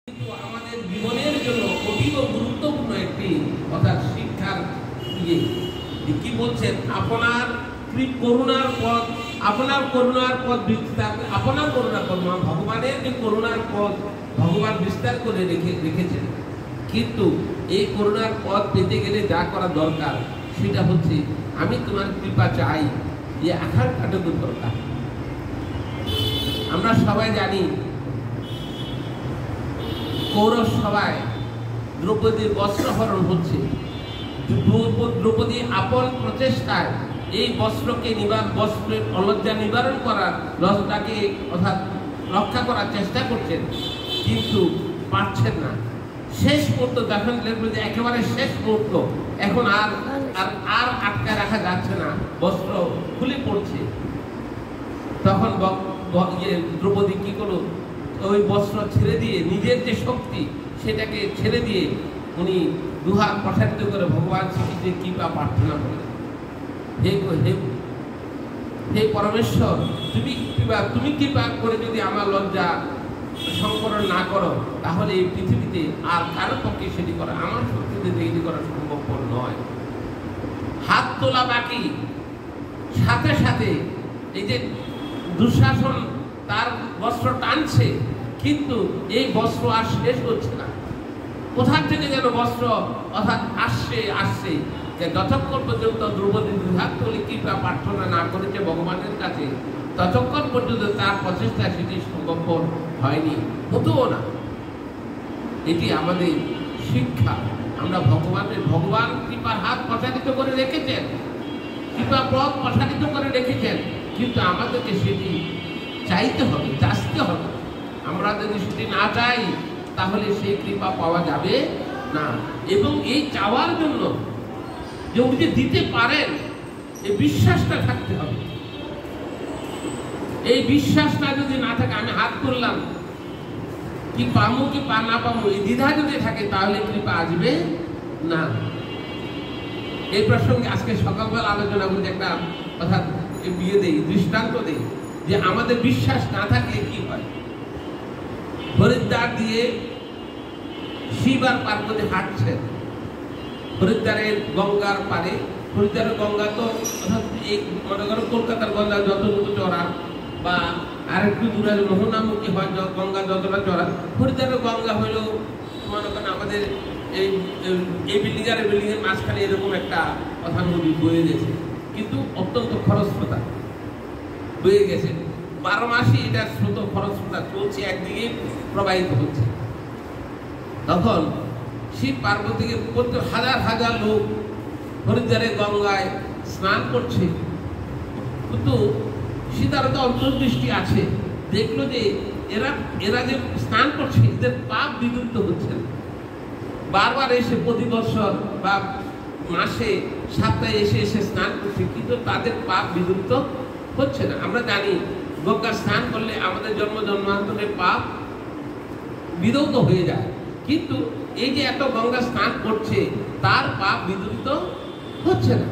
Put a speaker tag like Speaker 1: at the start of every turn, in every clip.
Speaker 1: কিন্তু আমাদের জীবনের জন্য অতীব গুরুত্বপূর্ণ একটি অর্থাৎ শিক্ষার কি বলছেন, আপনার করুণার পথ বিস্তার, আপনার করুণা ভগবানের যে করুণার পথ ভগবান বিস্তার করে রেখেছেন। কিন্তু এই করুণার পথ পেতে গেলে যা করা দরকার সেটা হচ্ছে আমি তোমার কৃপা চাই, যে আকাঙ্ক্ষাটুকু দরকার। আমরা সবাই জানি কৌরব সভায় দ্রৌপদীর বস্ত্রহরণ হচ্ছে। দ্রৌপদী আপন প্রচেষ্টায় এই বস্ত্রের অলজ্জা নিবারণ করার, লজ্জাকে অর্থাৎ রক্ষা করার চেষ্টা করছেন, কিন্তু পারছেন না। শেষ মুহূর্ত যখন দেখবেন যে একেবারে শেষ মুহূর্ত, এখন আর আটকা রাখা যাচ্ছে না, বস্ত্র খুলে পড়ছে, তখন দ্রৌপদী কি করল, ওই বস্ত্র ছেড়ে দিয়ে নিজের যে শক্তি সেটাকে ছেড়ে দিয়ে উনি দুহাত প্রসারিত করে ভগবান শ্রীকৃষ্ণের কৃপা প্রার্থনা করলেন। হে পরমেশ্বর, তুমি কৃপা করে যদি আমার লজ্জা সংকরণ না করো, তাহলে এই পৃথিবীতে আর কারো পক্ষে সেটি করা, আমার শক্তিতে এটি করা সম্ভবপর নয়। হাত তোলা বাকি, সাথে সাথে এই যে দুঃশাসন তার বস্ত্র টানছে, কিন্তু এই বস্ত্র আর শেষ হচ্ছে না। কোথা থেকে যেন বস্ত্র অর্থাৎ আসছে যে যতক্ষণ পর্যন্ত দ্রৌপদী দুহাত তুলে কৃপা প্রার্থনা না করেছে ভগবানের কাছে, ততক্ষণ পর্যন্ত তার প্রচেষ্টা সেটি সম্ভবপর হয়নি, হতেও না। এটি আমাদের শিক্ষা। আমরা ভগবান কৃপার হাত প্রসারিত করে রেখেছেন, কৃপা পথ প্রসারিত করে রেখেছেন, কিন্তু আমাদেরকে সেটি চাইতে হবে, চাইতে হবে। আমরা যদি সেটি না চাই তাহলে সেই কৃপা পাওয়া যাবে না। এবং এই চাওয়ার জন্য যে উনি দিতে পারেন, এই বিশ্বাসটা থাকতে হবে। এই বিশ্বাসটা যদি না থাকে, আমি হাত করলাম, কি পাবো কি না পাবো, এই দ্বিধা যদি থাকে, তাহলে কৃপা আসবে না। এই প্রসঙ্গে আজকে সকালবেলা আলোচনা করতে একটা কথা দৃষ্টান্ত দেই, যে আমাদের বিশ্বাস না থাকলে কি হয়। হরিদ্বার দিয়ে শিব আর পার্বতী হাঁটছেন, হরিদ্বারের গঙ্গার পারে। হরিদ্বারের গঙ্গা তো অর্থাৎ এই মনে করো কলকাতার গঙ্গা যতটুকু চড়া, বা আর একটু দূরে মোহনামুখী হয় গঙ্গা যতটা চড়া, হরিদ্বারের গঙ্গা হইল মনে করেন আমাদের এই বিল্ডিং আর বিল্ডিং এর মাঝখানে এরকম একটা কথা নদী বয়ে গেছে, কিন্তু অত্যন্ত খরস্রোতা বয়ে গেছে। 12 মাসই এটা স্রোত খরস্রোতা চলছে, একদিকে প্রবাহিত হচ্ছে। তখন শিব পার্বতীকে প্রত্যেক হাজার হাজার লোক হরিদ্বারের গঙ্গায় স্নান করছে, কিন্তু সীতার তো অন্তর্দৃষ্টি আছে, দেখলো যে এরা যে স্নান করছে, এদের পাপ বিদুরিত হচ্ছে। বারবার এসে প্রতি বছর বা মাসে সপ্তাহে এসে স্নান করছে, কিন্তু তাদের পাপ বিদুরিত হচ্ছে না। আমরা জানি গঙ্গা স্নান করলে আমাদের জন্মান্তরের পাপ বিদূত হয়ে যায়, কিন্তু এই যে এত গঙ্গা স্নান করছে, তার পাপ বিদূরিত হচ্ছে না।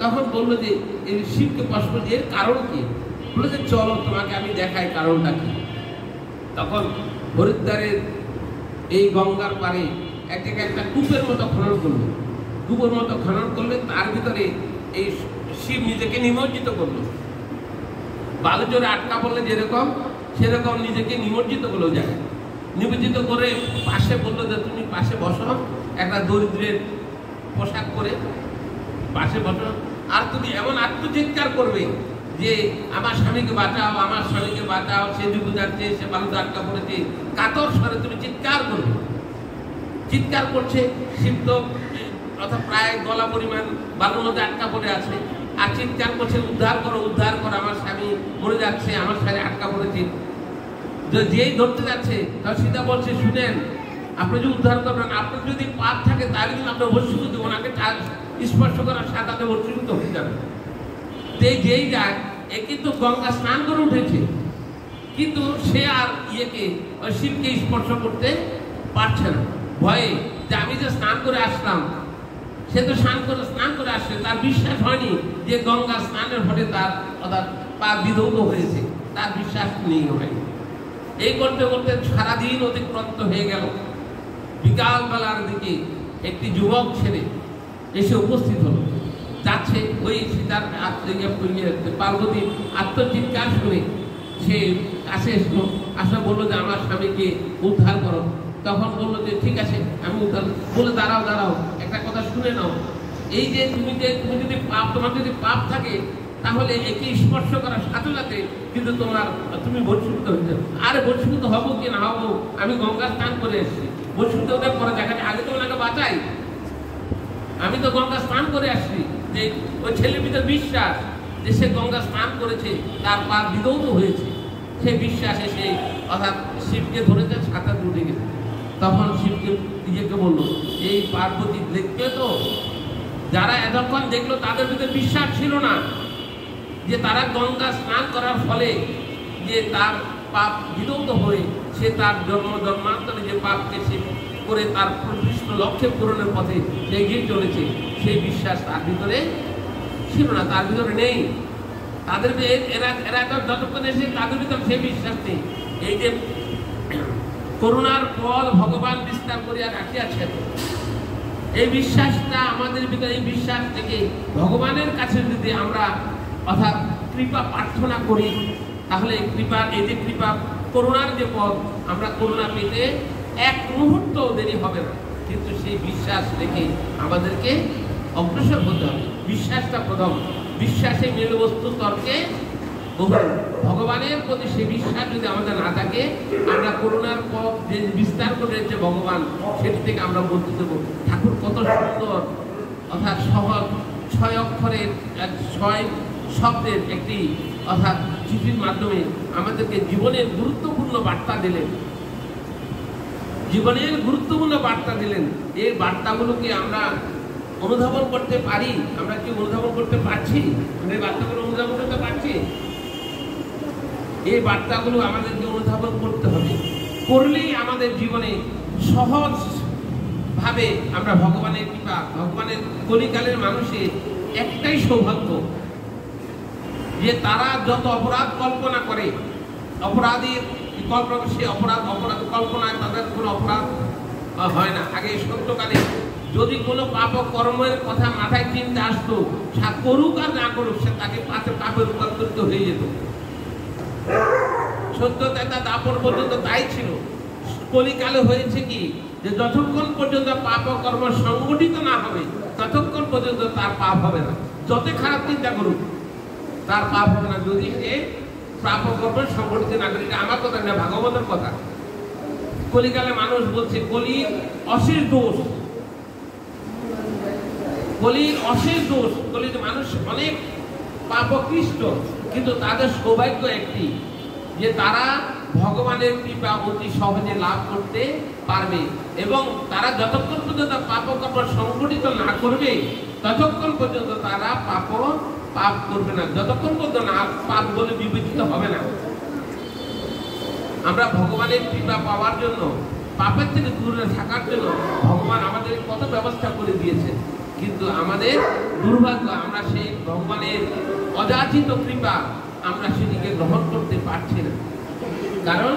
Speaker 1: তখন বললো যে এই শিবকে প্রশ্ন, এর কারণ কি? বললো যে চলো তোমাকে আমি দেখাই কারণটা কি। তখন হরিদ্বারের এই গঙ্গার পারে এক জায়গায় একটা কূপের মতো খনন করলো। কূপের মতো খনন করলে তার ভিতরে এই শিব নিজেকে নিমজ্জিত করলো। বালু জোরে আটকা পড়লে যেরকম, সেরকম নিজেকে নিমজ্জিত করলো যায়। নিমজ্জিত করে পাশে বললো যে তুমি পাশে বসো, একটা দরিদ্রের পোশাক করে পাশে বসো, আর তুমি এমন আত্মচিৎকার করবে যে আমার স্বামীকে বাঁচাও, আমার স্বামীকে বাঁচাও, সে ডুবে যাচ্ছে, সে বালুতে আটকা পড়েছে। কাতর স্বরে তুমি চিৎকার করবে। চিৎকার করছে, শিব তো অর্থাৎ প্রায় গলা পরিমাণ বালুর মধ্যে আটকা পড়ে আছে, আর চিৎকার করছে উদ্ধার করো, উদ্ধার করো, আমার স্বামী মরে যাচ্ছে, আমার স্বামী আটকা পড়েছে। যেই ধরতে যাচ্ছে, তার সীতা বলছে শুনেন, আপনি যদি উদ্ধার করবেন, আপনার যদি পাপ থাকে তাহলে কিন্তু আপনি অবশ্যই ওনাকে স্পর্শ করার সাথে অবশ্যই হয়ে যাবে। যেই যায়, এ কিন্তু গঙ্গা স্নান করে উঠেছে, কিন্তু সে আর শিবকে স্পর্শ করতে পারছে না, ভয়ে যে আমি যে স্নান করে আসলাম, সে তো স্নান করে আসছে, তার বিশ্বাস হয়নি যে গঙ্গা স্নানের ফলে তার অর্থাৎ পা বিধৌত হয়েছে, তার বিশ্বাস নেই হয়নি। এই করতে করতে সারাদিন অতিক্রান্ত হয়ে গেল। বিকালবেলার দিকে একটি যুবক ছেলে এসে উপস্থিত হলো। যাচ্ছে ওই সীতার পার্বতীর আত্মচিৎকার শুনে সে কাছে এসলো, আসলে বললো যে আমার স্বামীকে উদ্ধার করো। তখন বললো যে ঠিক আছে আমি উদ্ধার, বলে দাঁড়াও দাঁড়াও একটা কথা শুনে নাও, এই যে তুমি যদি তোমার যদি পাপ থাকে তাহলে একে স্পর্শ করার সাথে সাথে কিন্তু তুমি বর্ষীভূত হয়েছে। আরে বর্ষীভূত হবো কি না হবো, আমি গঙ্গা স্নান করে এসেছি, বর্ষীভূত হতে পরে দেখা যায় আগে তো ওনাকে বাঁচাই, আমি তো গঙ্গা স্নান করে আসছি। যে ওই ছেলের ভিতরে বিশ্বাস যে সে গঙ্গা স্নান করেছে, তার পা বিধৌত হয়েছে, সে বিশ্বাসে সে অর্থাৎ শিবকে ধরেছে, সাঁতার উঠে গেছে। তখন শিবকে নিজেকে বললো এই পার্বতী দেখবে তো, যারা এতক্ষণ দেখলো তাদের ভিতরে বিশ্বাস ছিল না যে তারা গঙ্গা স্নান করার ফলে যে তার পাপ বিধৌত হয়ে সে তার জন্মান্তরে যে পাপকে সে করে তার প্রকৃষ্ট লক্ষ্যে পূরণের পথে এগিয়ে চলেছে, সেই বিশ্বাস তার ভিতরে ছিল না, তার ভিতরে নেই। তাদের এরা যতক্ষণ এসে তাদের ভিতরে সেই বিশ্বাস নেই। এই যে করুণার পথ ভগবান বিস্তার করিয়া রাখিয়াছেন, এই বিশ্বাসটা আমাদের ভিতরে, এই বিশ্বাস থেকে ভগবানের কাছে যদি আমরা অর্থাৎ কৃপা প্রার্থনা করি, তাহলে কৃপার এই যে কৃপা করুণার যে পথ, আমরা করুণা পেতে এক মুহূর্ত দেরি হবে না। কিন্তু সেই বিশ্বাস থেকে আমাদেরকে অগ্রসর হতে হবে। বিশ্বাসটা প্রথম, বিশ্বাসে মেল বস্তু তর্কে ভগবানের প্রতি সেই বিশ্বাস যদি আমাদের না থাকে, আমরা করুণার পথ যে বিস্তার করে রয়েছে ভগবান, সেটি থেকে আমরা বলতে দেবো। ঠাকুর কত সুন্দর অর্থাৎ সহজ 6 অক্ষরের 6 শব্দের একটি অর্থাৎ চিঠির মাধ্যমে আমাদেরকে জীবনের গুরুত্বপূর্ণ বার্তা দিলেন, জীবনের গুরুত্বপূর্ণ বার্তা দিলেন। এই বার্তাগুলোকে আমরা অনুধাবন করতে পারি, আমরা কি অনুধাবন করতে পারছি? এই বার্তাগুলো অনুধাবন করতে পারছি? এই বার্তাগুলো আমাদেরকে অনুধাবন করতে হবে, করলেই আমাদের জীবনে সহজ ভাবে আমরা ভগবানের কৃপা, ভগবানের কলিকালের মানুষের একটাই সৌভাগ্য যে তারা যত অপরাধ কল্পনা করে, অপরাধীর কল্পনা, সে অপরাধ কল্পনায় তাদের কোনো অপরাধ হয় না। আগে সত্যকালে যদি কোনো পাপ কর্মের কথা মাথায় চিন্তা আসতো, করুক আর না করুক, সে তাকে পাপে রূপান্তরিত হয়ে যেত। সত্যতা দাপন পর্যন্ত তাই ছিল। কলিকালে হয়েছে কি, যে যতক্ষণ পর্যন্ত পাপ কর্ম সংগঠিত না হবে ততক্ষণ পর্যন্ত তার পাপ হবে না। যত খারাপ চিন্তা করুক তার পাপ হবে না, যদি সে পাপ কর্ম সংগঠিত না করে। এটা আমার কথা না, ভাগবতের কথা। কলিকালে মানুষ বলছে কলির অশেষ দোষ, কলির অশেষ দোষ, কলির মানুষ অনেক পাপকৃষ্ট, কিন্তু তাদের সৌভাগ্য একটি যে তারা ভগবানের কৃপা অতি সহজে লাভ করতে পারবে, এবং তারা যতক্ষণ পর্যন্ত পাপকর্ম সংগঠিত না করবে ততক্ষণ পর্যন্ত তারা পাপ করবে না, যতক্ষণ পর্যন্ত না পাপ বলে বিবেচিত হবে না। আমরা ভগবানের কৃপা পাওয়ার জন্য, পাপের থেকে দূরে থাকার জন্য ভগবান আমাদের কত ব্যবস্থা করে দিয়েছে, কিন্তু আমাদের দুর্ভাগ্য আমরা সেই ভগবানের অযাচিত কৃপা আমরা সেটিকে গ্রহণ করতে পারছি না। কারণ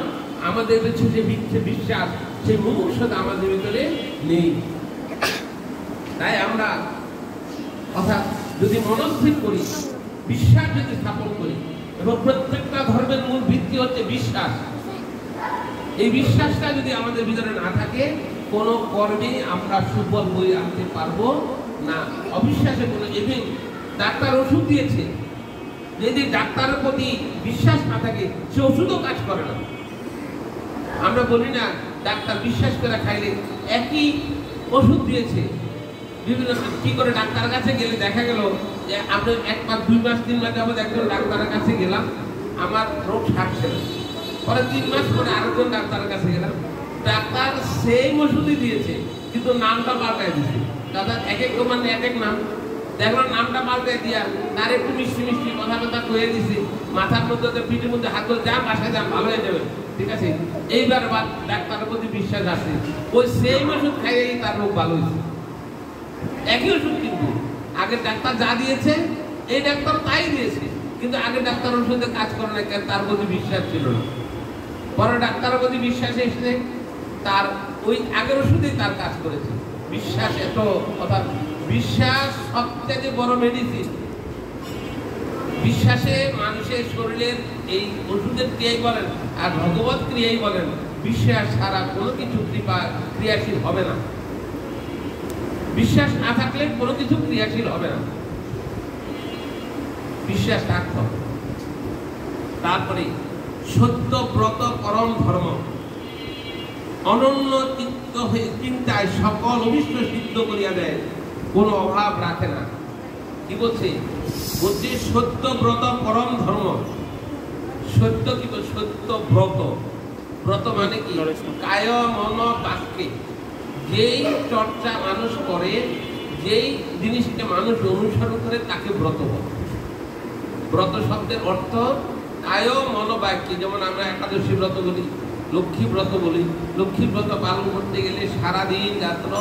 Speaker 1: আমাদের কাছে যে মিথ্যে বিশ্বাস, সেই মুমুক্ষুতা আমাদের ভিতরে নেই। তাই আমরা অর্থাৎ যদি মনস্থির করি, বিশ্বাস যদি স্থাপন করি, এবং প্রত্যেকটা ধর্মের মূল ভিত্তি হচ্ছে বিশ্বাস, এই বিশ্বাসটা যদি আমাদের ভিতরে না থাকে কোনো কর্মে আমরা সুফল বয়ে আনতে পারবো না। অবিশ্বাসে কোনো, এবং ডাক্তার ওষুধ দিয়েছে, যদি ডাক্তারের প্রতি বিশ্বাস না থাকে সে ওষুধও কাজ করে না। আমরা বলি না ডাক্তার বিশ্বাস করে খাইলে, একই ওষুধ দিয়েছে, বিভিন্ন কি করে ডাক্তারের কাছে গেলে দেখা গেল যে আমরা 1 মাস 2 মাস 3 মাস যাবত একজন ডাক্তারের কাছে গেলাম, আমার রোগ সারছে না, পরে 3 মাস পরে আরেকজন ডাক্তারের কাছে গেলাম, ডাক্তার সেম ওষুধই দিয়েছে কিন্তু নামটা পাল্টাই দিয়েছে। দাদা এক এক দোকানে এক এক নাম, দেখলাম নামটা পাল্টাই দিয়া তার একটু মিষ্টি মিষ্টি কথা কয়ে দিছি, মাথার মধ্যে পিঠের মধ্যে হাত ধরে যান, বাসায় যান, ভালো হয়ে যাবে, ঠিক আছে। এইবার ডাক্তারের প্রতি বিশ্বাস আছে, ওই সেম ওষুধ খাইয়েই তার রোগ ভালো হয়েছে। একই ওষুধ, কিন্তু আগের ডাক্তার যা দিয়েছে এই ডাক্তার তাই দিয়েছে, কিন্তু আগের ডাক্তার ওষুধে কাজ করে না, কেন? তার প্রতি বিশ্বাস ছিল না। পরে ডাক্তারের প্রতি বিশ্বাস এসেছে, তার ওই আগের ওষুধেই তার কাজ করেছে। বিশ্বাস এত কথা, বিশ্বাস সবথেকে বড় মেডিসিন। বিশ্বাসে মানুষের শরীরের এই ওষুধের ক্রিয়াই বলেন আর ভগবত ক্রিয়াই বলেন, বিশ্বাস ছাড়া কোনো কিছু ক্রিয়াশীল হবে না। বিশ্বাস না থাকলে কোনো কিছু ক্রিয়াশীল হবে না, বিশ্বাস থাকতে হবে। তারপরে সত্য ব্রত পরম ধর্ম, অনন্য চিত্ত হয়ে চিন্তায় সকল অভিষ্ট সিদ্ধ করিয়া দেয়, কোনো অভাব রাখে না। কি বলছে? বলছে সত্য ব্রত পরম ধর্ম। সত্য কি বল? সত্য ব্রত। ব্রত মানে কি? কায় মন বাক্যে যেই চর্চা মানুষ করে, যেই জিনিসকে মানুষ অনুসরণ করে তাকে ব্রত বলে। ব্রত শব্দের অর্থ কায় মন বাক্যে। যেমন আমরা একাদশী ব্রত বলি, লক্ষ্মী ব্রত বলি। লক্ষ্মী ব্রত পালন করতে গেলে সারাদিন রাত্র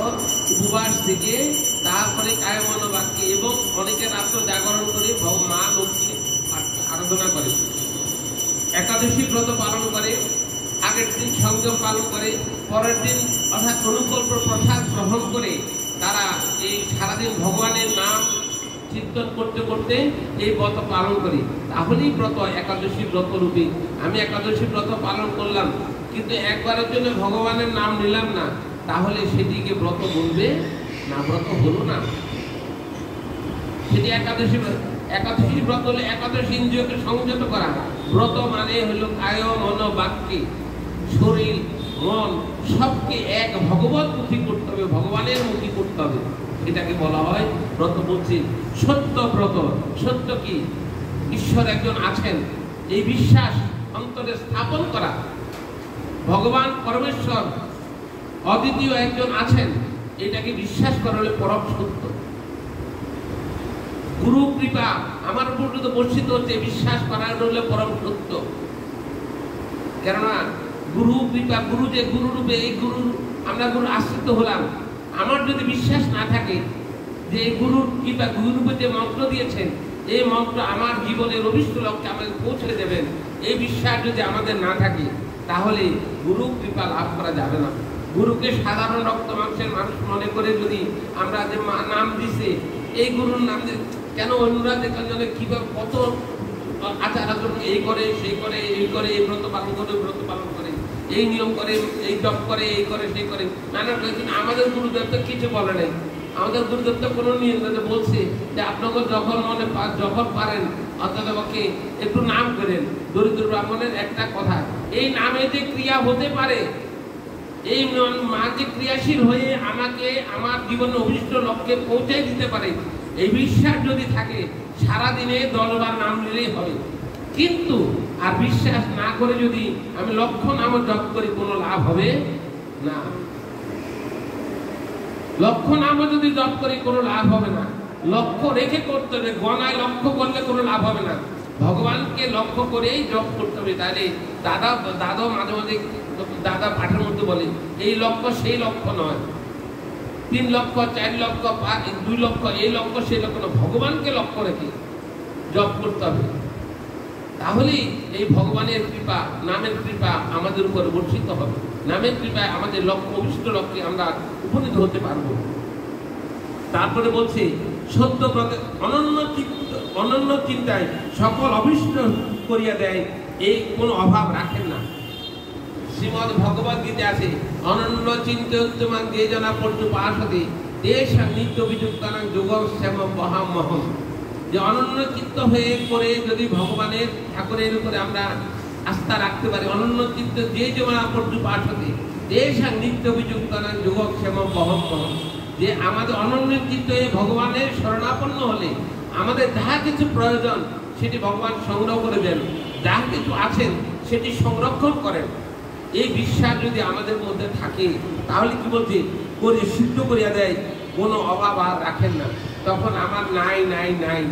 Speaker 1: উপবাস থেকে তারপরে কায় মন বাক্যে, এবং অনেকে রাত্র জাগরণ করে মা লক্ষ্মী আরাধনা করে। একাদশী ব্রত পালন করে, আগের দিন সংযম পালন করে, পরের দিন অর্থাৎ অনুকল্প প্রসাদ গ্রহণ করে তারা এই সারাদিন ভগবানের নাম চিন্তন করতে করতে এই ব্রত পালন করি। তাহলেই ব্রত একাদশী ব্রত রূপী। আমি একাদশী ব্রত পালন করলাম কিন্তু একবারের জন্য ভগবানের নাম নিলাম না, তাহলে সেটিকে ব্রত বলবে না, ব্রত হলো না। সেটি একাদশী একাদশী ব্রত হলে একাদশী ইন্দ্রিয়কে সংযত করা। ব্রত মানে হলো কায় মন বাক্যে, শরীর মন সবকে এক ভগবত মুখী করতে হবে, ভগবানের মুখী করতে হবে, এটাকে বলা হয় ব্রত। বলছি সত্য ব্রত। সত্য কি? ঈশ্বর একজন আছেন, এই বিশ্বাস অন্তরে স্থাপন করা। ভগবান পরমেশ্বর অদ্বিতীয় একজন আছেন, এটাকে বিশ্বাস করা হলে পরম সত্য। গুরু কৃপা আমার উপর যদি বর্ষিত হচ্ছে, বিশ্বাস করার হলে পরম সত্য। কেননা গুরু কৃপা, গুরু যে গুরু রূপে, এই গুরু আমরা গুরু আশ্রিত হলাম। আমার যদি বিশ্বাস না থাকে যে গুরুর কৃপা, গুরুরূপে যে মন্ত্র দিয়েছেন, এই মন্ত্র আমার জীবনের অভিষ্ট লক্ষ্যে আমাদের পৌঁছে দেবেন, এই বিশ্বাস যদি আমাদের না থাকে তাহলে গুরু কৃপা লাভ করা যাবে না। গুরুকে সাধারণ রক্ত মাংসের মানুষ মনে করে যদি আমরা যে নাম দিছে, এই গুরুর নাম কেন অন্যরা দেখলেন জন্য কিভাবে কত আচার আচরণ এই করে সেই করে, এই করে, এই ব্রত পালন করে, ব্রত পালন করে, এই নিয়ম করে, এই জপ করে, এই করে সেই করে, নানা রকম। আমাদের গুরুদেব তো কিছু বলে নাই। আমাদের গুরুদেব তো কোনো নিয়ম বলছে যে আপনাকে যখন মনে যখন পারেন অন্ততপক্ষে একটু নাম করেন। দরিদ্র ব্রাহ্মণের একটা কথা, এই নামে যে ক্রিয়া হতে পারে, এই মা যে ক্রিয়াশীল হয়ে আমাকে আমার জীবনের অভিষ্ট লক্ষ্যে পৌঁছে দিতে পারে, এই বিশ্বাস যদি থাকে সারাদিনে 10 বার নাম নিলেই হবে। কিন্তু আর বিশ্বাস না করে যদি আমি লক্ষ্য নাম জপ করি, কোনো লাভ হবে না। লক্ষ্য নাম যদি জপ করি কোনো লাভ হবে না। লক্ষ্য রেখে করতে হবে, গণায় লক্ষ্য করলে কোনো লাভ হবে না। ভগবানকে লক্ষ্য করেই জপ করতে হবে। তাহলে দাদা মাঝে মাঝে দাদা পাঠের মধ্যে বলে এই লক্ষ্য সেই লক্ষ্য নয়, 3 লক্ষ 4 লক্ষ 2 লক্ষ, এই লক্ষ্য সেই লক্ষ্য নয়। ভগবানকে লক্ষ্য রেখে জপ করতে হবে, তাহলেই এই ভগবানের কৃপা, নামের কৃপা আমাদের উপর বর্ষিত হবে। নামের কৃপায় আমাদের লক্ষ্য, অভিষ্ট লক্ষ্যে আমরা উপনীত হতে পারব। তারপরে বলছে সত্য ব্রতে অনন্য চিন্তায় সকল অভিষ্ট করিয়া দেয়, এই কোনো অভাব রাখেন না। শ্রীমদ ভগবদ গীতা আছে, অনন্য চিন্তয়মান যে জনা পর্যুপাসতে তেষাং নিত্য বিযুক্তানাং যোগং শ্যাম মহামহম। যে অনন্য চিত্ত হয়ে করে যদি ভগবানের ঠাকুরের উপরে আমরা আস্থা রাখতে পারি, অনন্য চিত্ত যে জনা পর্যুপাসতে তেষাং নিত্য বিযুক্তানাং যোগং শ্যাম মহামহম। যে আমাদের অনন্য চিত্ত হয়ে ভগবানের শরণাপন্ন হলে আমাদের যাহা কিছু প্রয়োজন সেটি ভগবান সংগ্রহ করে দেন, যাহা কিছু আছেন সেটি সংরক্ষণ করেন। এই বিশ্বাস যদি আমাদের মধ্যে থাকে তাহলে কি বলছে, করে সিদ্ধ করিয়া দেয়, কোনো অভাব আর রাখেন না। তখন আমার নাই নাই নাই,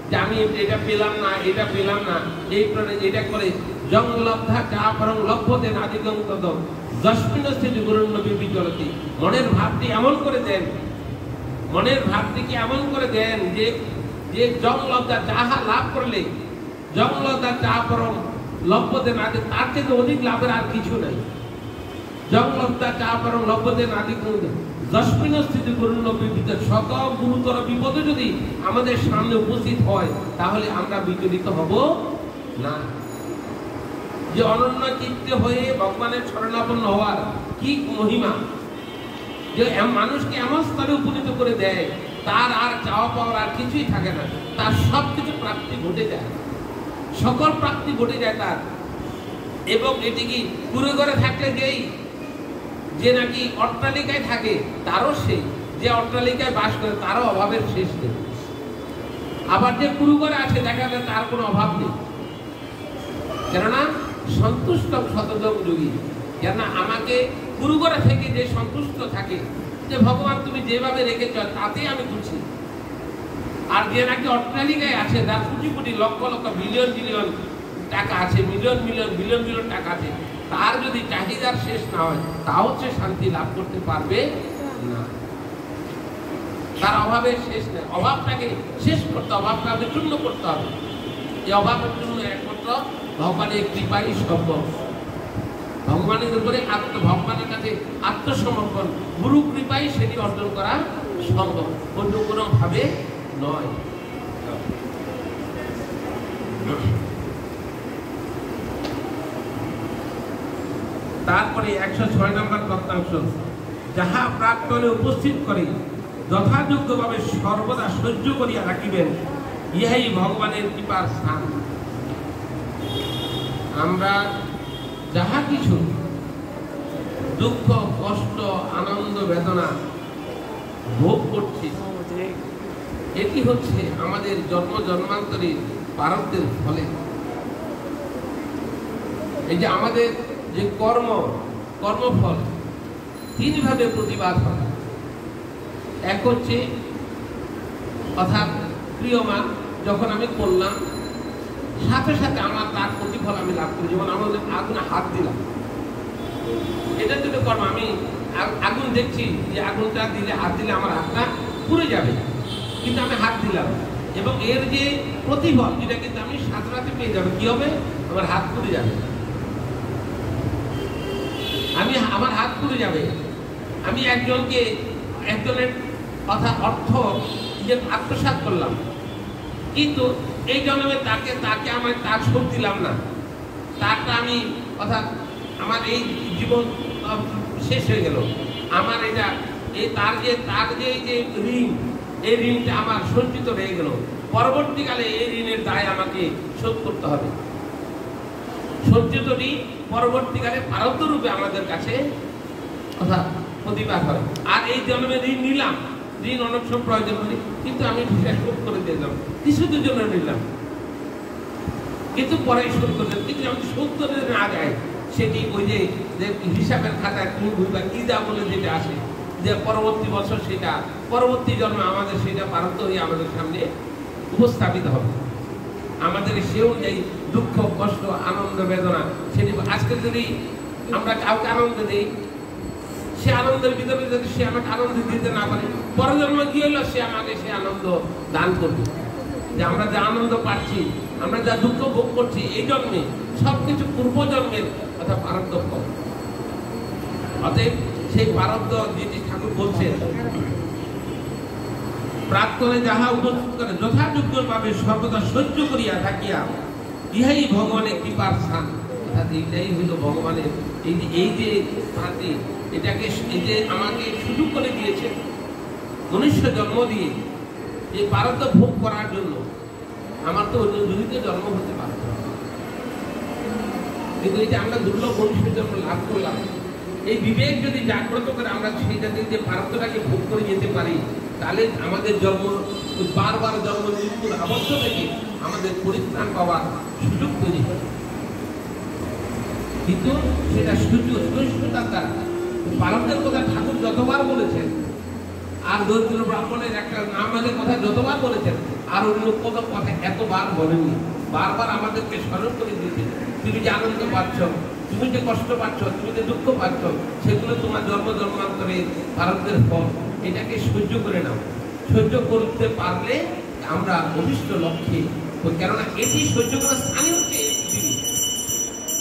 Speaker 1: যে আমি এটা পেলাম না, এটা পেলাম না, এই এটা করে জঙ্গলব্ধা চা পরং লভ্যতে নাদিগং তদ দশমিন স্থিতি গুরুন্নবী বিচলতি। মনের ভাবটি এমন করে দেন, মনের ভাবটিকে এমন করে দেন যে জঙ্গলব্ধা যাহা লাভ করলে, জঙ্গলব্ধা চা পরং লভ্যতে নাদি, তার থেকে অধিক লাভের আর কিছু নাই। জংলব্ধা চা পরম লভ্যতে নাদি যস্মিন স্থিতি করুণ বিপদ, সকল গুরুতর বিপদে যদি আমাদের সামনে উপস্থিত হয় তাহলে আমরা বিচলিত হব না। যে অনন্য চিত্তে হয়ে ভগবানের শরণাপন্ন হওয়ার কি মহিমা, যে মানুষকে এমন স্তরে উপনীত করে দেয় তার আর চাওয়া পাওয়ার আর কিছুই থাকে না, তার সব কিছু প্রাপ্তি ঘটে যায়, সকল প্রাপ্তি ঘটে যায় তার। এবং এটি কি কুড়ে ঘরে থাকলে যেই যে নাকি অট্টালিকায় থাকে তারও সেই, যে অট্টালিকায় বাস করে তারও অভাবের শেষ নেই। আবার যে কুড়ু ঘরে আছে দেখা যায় তার কোনো অভাব নেই, কেননা সন্তুষ্ট শতযোগ যোগী। কেন আমাকে কুড়ু ঘরে থেকে যে সন্তুষ্ট থাকে যে ভগবান তুমি যেভাবে রেখেছ তাতেই আমি খুশি। আর যে নাকি অট্টালিকায় আছে তার কোটি কোটি লক্ষ লক্ষ বিলিয়ন বিলিয়ন টাকা আছে, মিলিয়ন মিলিয়ন বিলিয়ন বিলিয়ন টাকা আছে, তার যদি চাহিদার শেষ না হয় তাও সে শান্তি লাভ করতে পারবে না। তার অভাবের শেষ নেই, অভাবটাকে শেষ করতে, অভাবটাকে শূন্য করতে হবে। এই অভাবের জন্য একমাত্র ভগবানের কৃপাই সম্ভব। ভগবানের উপরে ভগবানের কাছে আত্মসমর্পণ, গুরু কৃপাই সেটি অর্জন করা সম্ভব, অন্য কোনো ভাবে নয়। তারপরে 106 নম্বর তত্ত্বাংশ, যাহা প্রাক্তনে উপস্থিত করে যথাযোগ্যভাবে সর্বদা সহ্য করিয়া রাখিবেন, ইহাই ভগবানের কৃপার স্থান। আমরা যাহা কিছু দুঃখ কষ্ট আনন্দ বেদনা ভোগ করছি, এটি হচ্ছে আমাদের জন্ম জন্মান্তরের প্রারব্ধের ফলে। এই যে আমাদের যে কর্মফল তিনভাবে প্রতিবাদ হয়। এক হচ্ছে অর্থাৎ প্রিয় মা যখন আমি করলাম সাথে সাথে আমার তার প্রতিফল আমি লাভ করি। যেমন আমাদের আগুনে হাত দিলাম, এটা দুটো কর্ম। আমি আগুন দেখছি যে আগুনটা দিলে হাত দিলে আমার হাতটা পুড়ে যাবে, কিন্তু আমি হাত দিলাম এবং এর যে প্রতিফল এটা কিন্তু আমি সাথে সাথে পেয়ে যাবো। কি হবে? আমার হাত পুড়ে যাবে, আমার হাত পুড়ে যাবে। আমি একজনের কথা অর্থ যে আত্মসাৎ করলাম, কিন্তু এই জন্মে তাকে আমার তার শোধ দিলাম না, তারটা আমি অর্থাৎ আমার এই জীবন শেষ হয়ে গেল। আমার এটা এই তার যে ঋণ, এই ঋণটা আমার সঞ্চিত হয়ে গেল। পরবর্তীকালে এই ঋণের দায় আমাকে শোধ করতে হবে। সঞ্চিত ঋণ পরবর্তীকালে প্রারব্ধ রূপে আমাদের কাছে অর্থাৎ প্রতিবাদ হয়। আর এই জন্মে ঋণ নিলাম, ঋণ অনেক সময় প্রয়োজন হলে কিন্তু আমি শোধ করে দিলাম, কিছুদিন জন্য নিলাম, কিন্তু পরে শোধ করলাম। কিন্তু আমি শোধ করে না যায় সেটি ওই যে হিসাবের খাতায় তুমি ভুলবা কি যা বলে যেটা আসে, যে পরবর্তী বছর সেটা পরবর্তী জন্মে আমাদের সেটা প্রারব্ধ হয়ে আমাদের সামনে উপস্থাপিত হবে। আমাদের সে অনুযায়ী দুঃখ কষ্ট আনন্দ বেদনা সেটি আজকে যদি আমরা কাউকে আনন্দ দিই, সে আনন্দের ভিতরে যদি সে আমাকে আনন্দ দিতে না পারে, পরের জন্ম কি হলো সে আমাকে সে আনন্দ দান করবে। যে আমরা যা আনন্দ পাচ্ছি, আমরা যা দুঃখ ভোগ করছি এই জন্মে সবকিছু পূর্ব জন্মের অর্থাৎ প্রারব্ধ ফল। অতএব সেই প্রারব্ধ যেটি ঠাকুর বলছেন, প্রাক্তনে যাহা উপস্থিত করে যথাযোগ্যভাবে সর্বদা সহ্য করিয়া থাকিয়া, ইহাই ভগবানের কৃপার স্থান। অর্থাৎ এইটাই হইল ভগবানের এই যে স্থানটি, এটাকে এই যে আমাকে সুযোগ করে দিয়েছে মনুষ্য জন্ম দিয়ে এই প্রারব্ধ ভোগ করার জন্য। আমার তো অন্য জুড়িতে জন্ম হতে পারত, কিন্তু এই যে আমরা দুর্লভ মনুষ্য জন্ম লাভ করলাম, এই বিবেক যদি জাগ্রত করে আমরা সেইটা দিয়ে যে প্রারব্ধটাকে ভোগ করে যেতে পারি, তাহলে আমাদের জন্ম বারবার জন্ম মৃত্যুর আবদ্ধ থেকে আমাদের পরিত্রাণ পাওয়ার সুযোগ তৈরি হয়। কিন্তু সেটা সুষ্ঠুতার দ্বারা প্রারব্ধের কথা ঠাকুর যতবার বলেছেন, আর দরিদ্র ব্রাহ্মণের একটা নামের কথা যতবার বলেছেন, আর অন্য কোনো কথা এতবার বলেননি। বারবার আমাদেরকে স্মরণ করে দিয়েছেন, তুমি যে আনন্দ পাচ্ছ, তুমি যে কষ্ট পাচ্ছ, তুমি যে দুঃখ পাচ্ছ, সেগুলো তোমার জন্ম জন্মান্তরে প্রারব্ধের ফল। এটাকে সহ্য করে নাও। সহ্য করতে পারলে আমরা অভিষ্ট লক্ষ্যে, কেননা এটি সহ্য করার স্থান